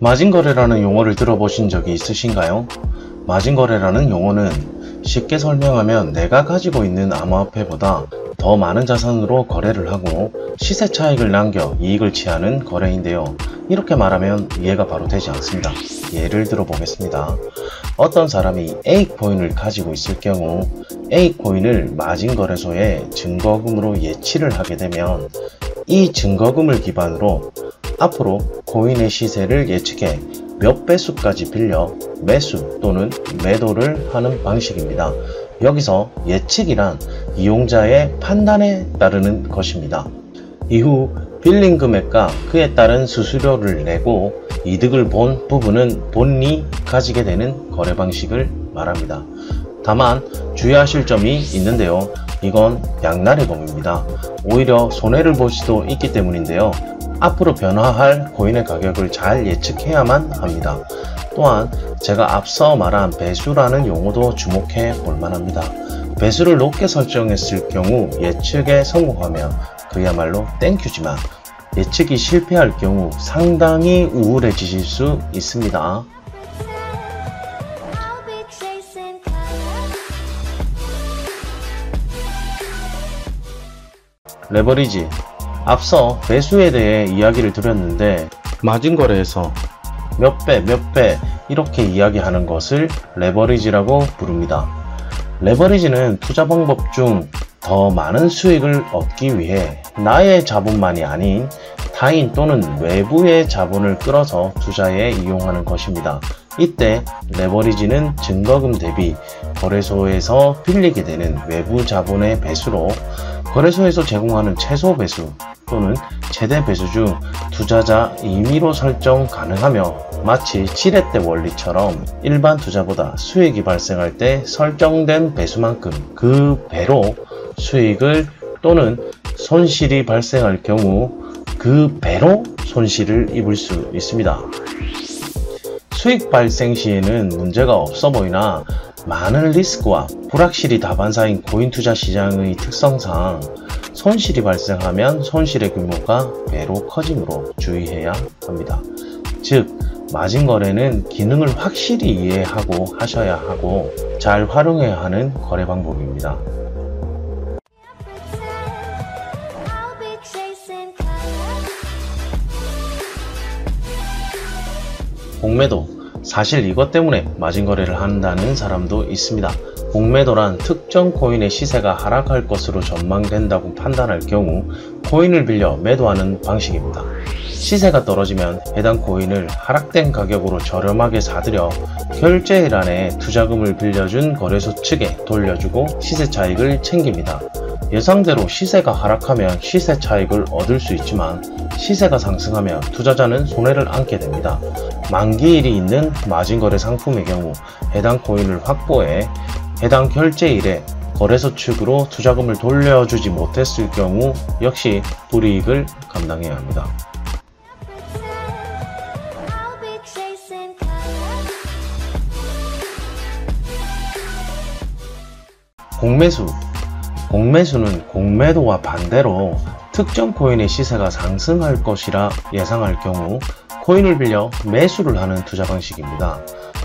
마진거래라는 용어를 들어보신 적이 있으신가요? 마진거래라는 용어는 쉽게 설명하면 내가 가지고 있는 암호화폐보다 더 많은 자산으로 거래를 하고 시세 차익을 남겨 이익을 취하는 거래인데요. 이렇게 말하면 이해가 바로 되지 않습니다. 예를 들어 보겠습니다. 어떤 사람이 A코인을 가지고 있을 경우 A코인을 마진거래소에 증거금으로 예치를 하게 되면 이 증거금을 기반으로 앞으로 코인의 시세를 예측해 몇 배수까지 빌려 매수 또는 매도를 하는 방식입니다. 여기서 예측이란 이용자의 판단에 따르는 것입니다. 이후 빌린 금액과 그에 따른 수수료를 내고 이득을 본 부분은 본인이 가지게 되는 거래 방식을 말합니다. 다만 주의하실 점이 있는데요. 이건 양날의 검입니다. 오히려 손해를 볼 수도 있기 때문인데요. 앞으로 변화할 코인의 가격을 잘 예측해야만 합니다. 또한 제가 앞서 말한 배수라는 용어도 주목해 볼 만합니다. 배수를 높게 설정했을 경우 예측에 성공하면 그야말로 땡큐지만 예측이 실패할 경우 상당히 우울해지실 수 있습니다. 레버리지. 앞서 배수에 대해 이야기를 드렸는데 마진거래에서 몇 배 이렇게 이야기하는 것을 레버리지라고 부릅니다. 레버리지는 투자 방법 중 더 많은 수익을 얻기 위해 나의 자본만이 아닌 타인 또는 외부의 자본을 끌어서 투자에 이용하는 것입니다. 이때 레버리지는 증거금 대비 거래소에서 빌리게 되는 외부 자본의 배수로 거래소에서 제공하는 최소 배수 또는 최대 배수 중 투자자 임의로 설정 가능하며 마치 지렛대 원리처럼 일반 투자보다 수익이 발생할 때 설정된 배수만큼 그 배로 수익을 또는 손실이 발생할 경우 그 배로 손실을 입을 수 있습니다. 수익 발생 시에는 문제가 없어 보이나 많은 리스크와 불확실히 다반사인 코인 투자 시장의 특성상 손실이 발생하면 손실의 규모가 배로 커지므로 주의해야 합니다. 즉 마진거래는 기능을 확실히 이해하고 하셔야 하고 잘 활용해야 하는 거래 방법입니다. 공매도. 사실 이것 때문에 마진거래를 한다는 사람도 있습니다. 공매도란 특정 코인의 시세가 하락할 것으로 전망된다고 판단할 경우 코인을 빌려 매도하는 방식입니다. 시세가 떨어지면 해당 코인을 하락된 가격으로 저렴하게 사들여 결제일란에 투자금을 빌려준 거래소 측에 돌려주고 시세 차익을 챙깁니다. 예상대로 시세가 하락하면 시세 차익을 얻을 수 있지만 시세가 상승하면 투자자는 손해를 안게 됩니다. 만기일이 있는 마진거래 상품의 경우 해당 코인을 확보해 해당 결제일에 거래소 측으로 투자금을 돌려주지 못했을 경우 역시 불이익을 감당해야 합니다. 공매수. 공매수는 공매도와 반대로 특정 코인의 시세가 상승할 것이라 예상할 경우 코인을 빌려 매수를 하는 투자 방식입니다.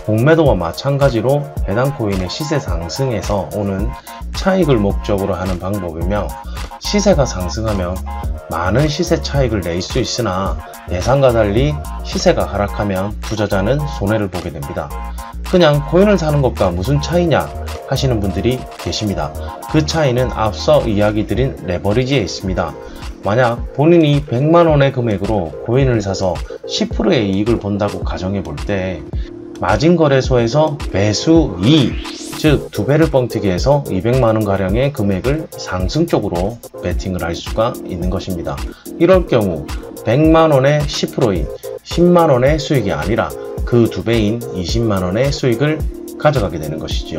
공매도와 마찬가지로 해당 코인의 시세 상승에서 오는 차익을 목적으로 하는 방법이며 시세가 상승하면 많은 시세 차익을 낼 수 있으나 예상과 달리 시세가 하락하면 투자자는 손해를 보게 됩니다. 그냥 코인을 사는 것과 무슨 차이냐 하시는 분들이 계십니다. 그 차이는 앞서 이야기 드린 레버리지에 있습니다. 만약 본인이 100만원의 금액으로 코인을 사서 10%의 이익을 본다고 가정해 볼 때 마진거래소에서 배수 2, 즉 2배를 뻥튀기 해서 200만원가량의 금액을 상승 쪽으로 베팅을 할 수가 있는 것입니다. 이럴 경우 100만원의 10%인 10만원의 수익이 아니라 그 2배인 20만원의 수익을 가져가게 되는 것이지요.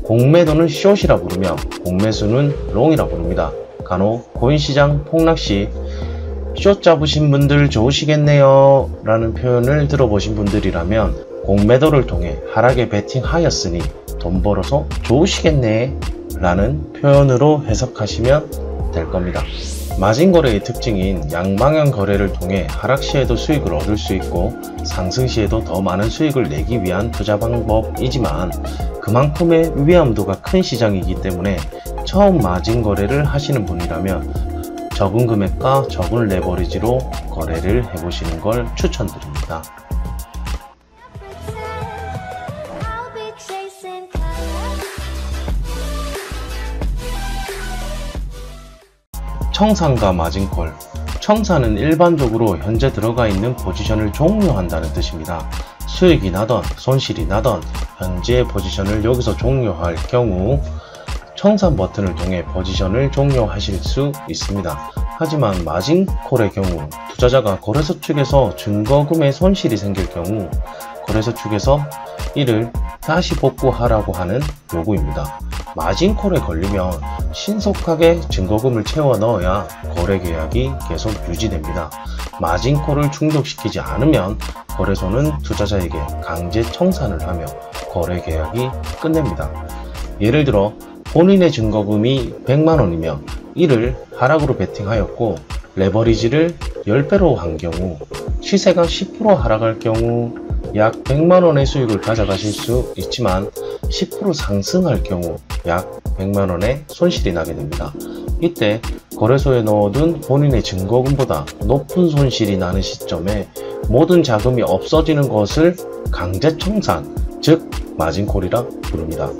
공매도는 숏이라 부르며 공매수는 롱이라 부릅니다. 간혹 코인시장 폭락시 숏 잡으신 분들 좋으시겠네요 라는 표현을 들어보신 분들이라면 공매도를 통해 하락에 베팅하였으니 돈 벌어서 좋으시겠네 라는 표현으로 해석하시면 될 겁니다. 마진 거래의 특징인 양방향 거래를 통해 하락 시에도 수익을 얻을 수 있고 상승 시에도 더 많은 수익을 내기 위한 투자 방법이지만 그만큼의 위험도가 큰 시장이기 때문에 처음 마진 거래를 하시는 분이라면 적은 금액과 적은 레버리지로 거래를 해보시는 걸 추천드립니다. 청산과 마진콜. 청산은 일반적으로 현재 들어가 있는 포지션을 종료한다는 뜻입니다. 수익이 나던 손실이 나던 현재의 포지션을 여기서 종료할 경우 청산 버튼을 통해 포지션을 종료하실 수 있습니다. 하지만 마진콜의 경우 투자자가 거래소 측에서 증거금의 손실이 생길 경우 거래소 측에서 이를 다시 복구하라고 하는 요구입니다. 마진콜에 걸리면 신속하게 증거금을 채워 넣어야 거래 계약이 계속 유지됩니다. 마진콜을 충족시키지 않으면 거래소는 투자자에게 강제 청산을 하며 거래 계약이 끝냅니다. 예를 들어 본인의 증거금이 100만원이며 이를 하락으로 베팅하였고 레버리지를 10배로 한 경우 시세가 10% 하락할 경우 약 100만원의 수익을 가져가실 수 있지만 10% 상승할 경우 약 100만원의 손실이 나게 됩니다. 이때 거래소에 넣어둔 본인의 증거금보다 높은 손실이 나는 시점에 모든 자금이 없어지는 것을 강제 청산, 즉 마진콜이라 부릅니다.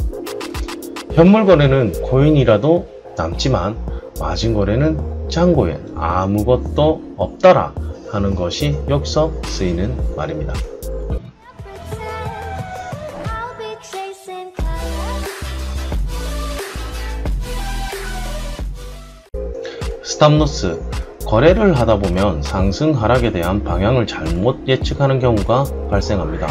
현물 거래는 코인이라도 남지만 마진 거래는 잔고에 아무것도 없다라 하는 것이 여기서 쓰이는 말입니다. 스탑로스. 거래를 하다보면 상승 하락에 대한 방향을 잘못 예측하는 경우가 발생합니다.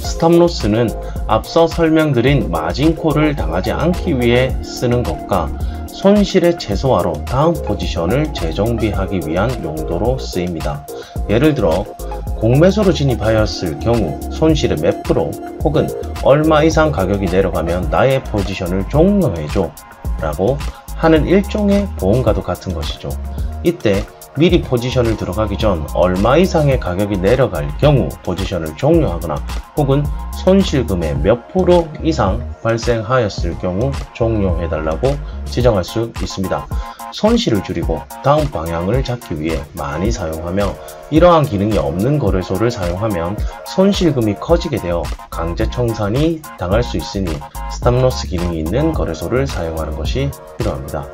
스탑로스는 앞서 설명드린 마진콜을 당하지 않기 위해 쓰는 것과 손실의 최소화로 다음 포지션을 재정비하기 위한 용도로 쓰입니다. 예를 들어 공매수로 진입하였을 경우 손실의 몇 프로 혹은 얼마 이상 가격이 내려가면 나의 포지션을 종료해줘 라고 하는 일종의 보험과도 같은 것이죠. 이때 미리 포지션을 들어가기 전 얼마 이상의 가격이 내려갈 경우 포지션을 종료하거나 혹은 손실금의 몇 프로 이상 발생하였을 경우 종료해달라고 지정할 수 있습니다. 손실을 줄이고 다음 방향을 잡기 위해 많이 사용하며 이러한 기능이 없는 거래소를 사용하면 손실금이 커지게 되어 강제 청산이 당할 수 있으니 스탑로스 기능이 있는 거래소를 사용하는 것이 필요합니다.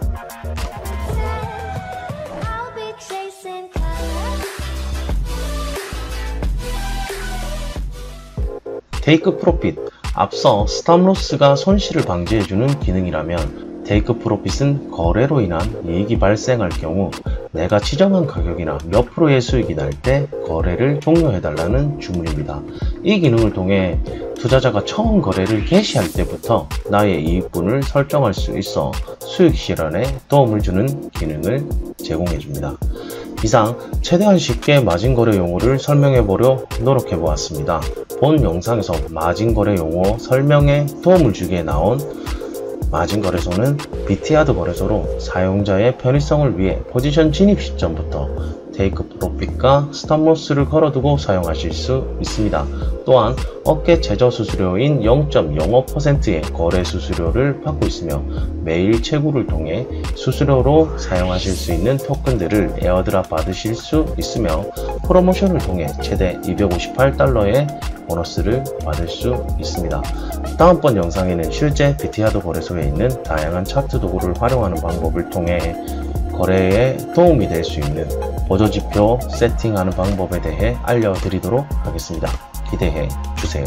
테이크 프로핏. 앞서 스탑로스가 손실을 방지해주는 기능이라면 테이크 프로핏은 거래로 인한 이익이 발생할 경우 내가 지정한 가격이나 몇 프로의 수익이 날 때 거래를 종료해달라는 주문입니다. 이 기능을 통해 투자자가 처음 거래를 개시할 때부터 나의 이익분을 설정할 수 있어 수익 실현에 도움을 주는 기능을 제공해줍니다. 이상 최대한 쉽게 마진거래 용어를 설명해보려 노력해보았습니다. 본 영상에서 마진거래 용어 설명에 도움을 주기에 나온 마진거래소는 비트야드 거래소로 사용자의 편의성을 위해 포지션 진입 시점부터 테이크 프로핏과 스탑로스를 걸어두고 사용하실 수 있습니다. 또한 업계 최저 수수료인 0.05%의 거래 수수료를 받고 있으며 매일 채굴을 통해 수수료로 사용하실 수 있는 토큰들을 에어드랍 받으실 수 있으며 프로모션을 통해 최대 258달러의 보너스를 받을 수 있습니다. 다음번 영상에는 실제 비트야드 거래소에 있는 다양한 차트 도구를 활용하는 방법을 통해 거래에 도움이 될 수 있는 보조지표 세팅하는 방법에 대해 알려드리도록 하겠습니다. 기대해 주세요.